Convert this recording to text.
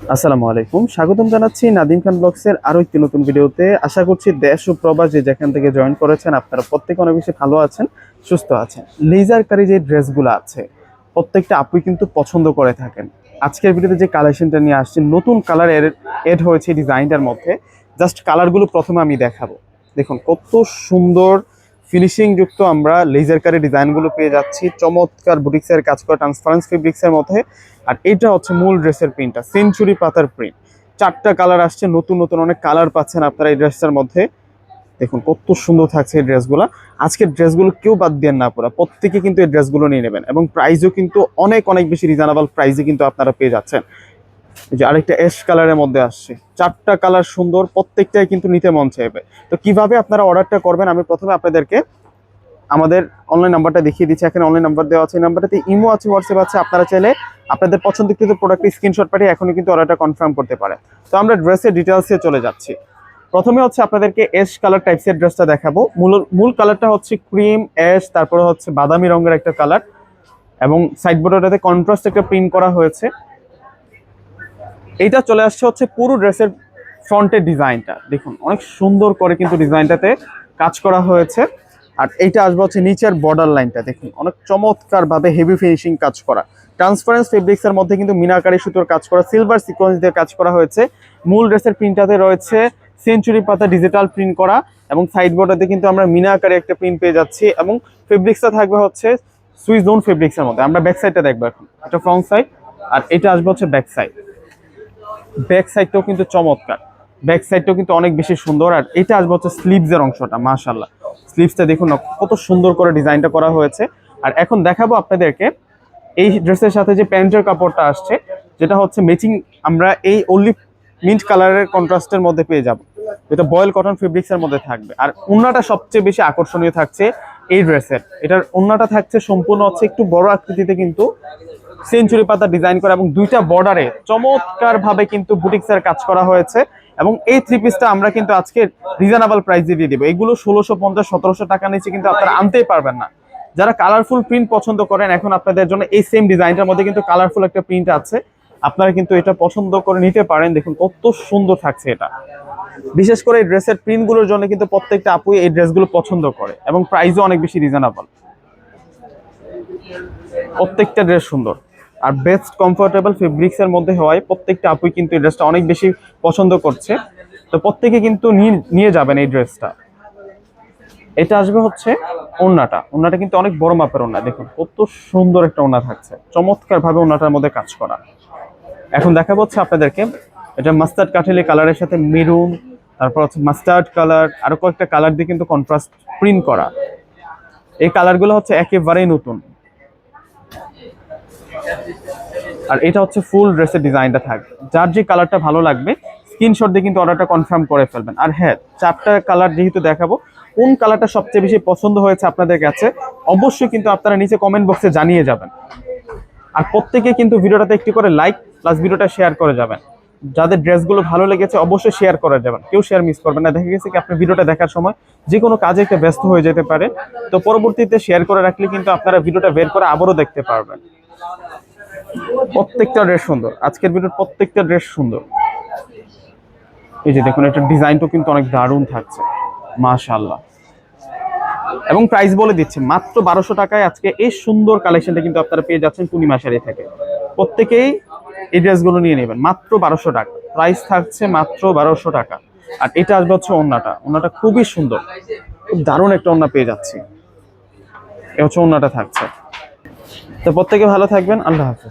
আসসালামু আলাইকুম, স্বাগতম জানাচ্ছি নাদিম খান ব্লগসের আরো একটি নতুন ভিডিওতে। আশা করছি দেশ ও প্রবাস যে যেখান থেকে জয়েন করেছেন আপনারা প্রত্যেকে অনেক বেশি ভালো আছেন, সুস্থ আছেন। লেজার কারি যে ড্রেসগুলো আছে প্রত্যেকটা আপুই কিন্তু পছন্দ করে থাকেন। আজকের ভিডিওতে যে কালেকশনটা নিয়ে আসছি, নতুন কালার এড হয়েছে ডিজাইনটার মধ্যে। জাস্ট কালারগুলো প্রথমে আমি দেখাবো। দেখুন কত সুন্দর ফিনিশিং যুক্ত আমরা লেজার কারি ডিজাইনগুলো পেয়ে যাচ্ছি, চমৎকার বুটিক্সের কাজ করা ট্রান্সপারেন্স ফেব্রিক্সের মধ্যে। আর এটা হচ্ছে মূল ড্রেসের প্রিন্টটা, সেঞ্চুরি পাতার প্রিন্ট। চারটা কালার আসছে, নতুন নতুন অনেক কালার পাচ্ছেন আপনারা এই ড্রেসটার মধ্যে। দেখুন কত সুন্দর থাকছে এই ড্রেসগুলো। আজকের ড্রেসগুলো কেউ বাদ দেন না, পুরো প্রত্যেকে কিন্তু এই ড্রেসগুলো নিয়ে নেবেন এবং প্রাইসও কিন্তু অনেক অনেক বেশি রিজনেবল প্রাইসে কিন্তু আপনারা পেয়ে যাচ্ছেন। এই যে আরেকটা অ্যাশ কালারের মধ্যে আসছে, চারটা কালার সুন্দর, প্রত্যেকটাই কিন্তু নিতে মন চাইবে। তো কিভাবে আপনারা অর্ডারটা করবেন আমি প্রথমে আপনাদেরকে আমাদের অনলাইন নাম্বারটা দেখিয়ে দিচ্ছি। এখানে অনলাইন নাম্বার দেওয়া আছে, এই নাম্বারটাতে ইমো আছে, হোয়াটসঅ্যাপ আছে। আপনারা চাইলে আপনাদের পছন্দের প্রোডাক্টের স্ক্রিনশট পাঠিয়ে এখনই কিন্তু অর্ডারটা কনফার্ম করতে পারেন। তো আমরা ড্রেসের ডিটেলসে চলে যাচ্ছি। প্রথমে হচ্ছে আপনাদেরকে অ্যাশ কালার টাইপসের ড্রেসটা দেখাবো। মূল কালারটা হচ্ছে ক্রিম অ্যাশ, তারপরে হচ্ছে বাদামি রঙের একটা কালার এবং সাইড বর্ডারটাতে কন্ট্রাস্ট একটা প্রিন্ট করা হয়েছে। এইটা চলে আসছে হচ্ছে পুরো ড্রেসের ফ্রন্টের ডিজাইনটা। দেখুন অনেক সুন্দর করে কিন্তু ডিজাইনটাতে কাজ করা হয়েছে। আর এইটা আসবে হচ্ছে নিচের বর্ডার লাইনটা, দেখুন অনেক চমৎকার ভাবে হেভি ফিনিশিং কাজ করা। ট্রান্সপারেন্স ফেব্রিক্সের মধ্যে কিন্তু মিনাকারি সুতোর কাজ করা, সিলভার সিকোয়েন্স দিয়ে কাজ করা হয়েছে। মূল ড্রেসের প্রিন্টটাতে রয়েছে সেঞ্চুরি পাতা ডিজিটাল প্রিন্ট করা এবং সাইড বর্ডারতে কিন্তু আমরা মিনাকারি একটা প্রিন্ট পেয়ে যাচ্ছি এবং ফেব্রিক্সটা থাকবে হচ্ছে সুইস জোন ফেব্রিক্সের মধ্যে। আমরা ব্যাক সাইডটা দেখবো এখন, এটা ফ্রন্ট সাইড আর এটা আসবে হচ্ছে ব্যাক সাইড। ব্যাক সাইডটাও কিন্তু চমৎকার, ব্যাক সাইডটাও কিন্তু অনেক বেশি সুন্দর। আর এটা আসবে হচ্ছে স্লিভসের অংশটা, মাশাআল্লাহ স্লিভসটা দেখুন না কত সুন্দর করে ডিজাইনটা করা হয়েছে। আর এখন দেখাবো আপনাদেরকে এই ড্রেসের সাথে যে প্যান্টের কাপড়টা আসছে, যেটা হচ্ছে ম্যাচিং। আমরা এই অলিভ মিন্ট কালারের কন্ট্রাস্টের মধ্যে পেয়ে যাব, যেটা বয়েল কটন ফেব্রিক্সের মধ্যে থাকবে। আর ওড়নাটা সবচেয়ে বেশি আকর্ষণীয় থাকছে এই ড্রেসের। এটার ওড়নাটা থাকছে সম্পূর্ণ হচ্ছে একটু বড় আকৃতিতে কিন্তু সেঞ্চুরি পাতা ডিজাইন করা এবং দুইটা বর্ডারে চমৎকার ভাবে কিন্তু বুটিক্সের কাজ করা হয়েছে। এবং এই থ্রি পিসটা আমরা কিন্তু আজকে রিজনেবল প্রাইসে দিয়ে দিব। এগুলো 1650-1700 টাকা নিচে কিন্তু আপনারা আনতেই পারবেন না। যারা কালারফুল প্রিন্ট পছন্দ করেন, এখন আপনাদের জন্য এই সেম ডিজাইনটার মধ্যে কিন্তু কালারফুল একটা প্রিন্ট আছে, আপনারা কিন্তু এটা পছন্দ করে নিতে পারেন। দেখুন কত সুন্দর থাকছে এটা। বিশেষ করে এই ড্রেসের প্রিন্টগুলোর জন্য কিন্তু প্রত্যেকটা আপুই এই ড্রেসগুলো পছন্দ করে এবং প্রাইসও অনেক বেশি রিজনেবল। প্রত্যেকটা ড্রেস সুন্দর আর বেস্ট কমফোর্টেবল ফেব্রিক্সের মধ্যে হওয়ায় প্রত্যেকটা আপুই কিন্তু এই ড্রেসটা অনেক বেশি পছন্দ করছে। তো প্রত্যেকে কিন্তু নিয়ে যাবেন এই ড্রেসটা। এটা আসবে হচ্ছে ওড়নাটা কিন্তু অনেক বড় মাপের ওড়না। দেখুন কত সুন্দর একটা ওড়না থাকছে, চমৎকার ভাবে ওড়নাটার মধ্যে কাজ করা। এখন দেখা হচ্ছে আপনাদেরকে এটা মাস্টার্ড কাঠেলি কালারের সাথে মেরুন, তারপর হচ্ছে মাস্টার্ড কালার, আরো কয়েকটা কালার দিয়ে কিন্তু কন্ট্রাস্ট প্রিন্ট করা। এই কালারগুলো হচ্ছে একেবারেই নতুন। আর এটা হচ্ছে ফুল ড্রেসের ডিজাইনটা থাকবে। যার যে কালারটা ভালো লাগবে স্ক্রিনশট দিয়ে কিন্তু অর্ডারটা কনফার্ম করে ফেলবেন। আর হ্যাঁ, চারটা কালার যেহেতু দেখাবো, কোন কালারটা সবচেয়ে বেশি পছন্দ হয়েছে আপনাদের কাছে অবশ্যই কিন্তু আপনারা নিচে কমেন্ট বক্সে জানিয়ে যাবেন। আর প্রত্যেকে কিন্তু ভিডিওটাতে একটি করে লাইক প্লাস ভিডিওটা শেয়ার করে যাবেন। যাদের ড্রেসগুলো ভালো লেগেছে অবশ্যই শেয়ার করে যাবেন, কেউ শেয়ার মিস করবেন না। দেখা গেছে কি আপনি ভিডিওটা দেখার সময় যে কোনো কাজে একটা ব্যস্ত হয়ে যেতে পারে, তো পরবর্তীতে শেয়ার করে রাখলে কিন্তু আপনারা ভিডিওটা বের করে আবারও দেখতে পারবেন। প্রত্যেকটা ড্রেস সুন্দর, আজকের ভিডিওর প্রত্যেকটা ড্রেস সুন্দর। এই যে দেখুন এটার ডিজাইনটাও কিন্তু অনেক দারুণ থাকছে, মাশাআল্লাহ। এবং প্রাইস বলে দিচ্ছে মাত্র 1200 টাকায় আজকে এই সুন্দর কালেকশনটা কিন্তু আপনারা পেয়ে যাচ্ছেন পূর্ণিমা শাড়ি থেকে। প্রত্যেকেই এই ড্রেসগুলো নিয়ে নেবেন মাত্র 1200 টাকা, প্রাইস থাকছে মাত্র 1200 টাকা। আর এটা আসবে হচ্ছে ওড়নাটা খুবই সুন্দর, খুব দারুণ একটা ওড়না পেয়ে যাচ্ছি। এ হচ্ছে ওড়নাটা থাকছে। তো প্রত্যেকে ভালো থাকবেন, আল্লাহ হাফেজ।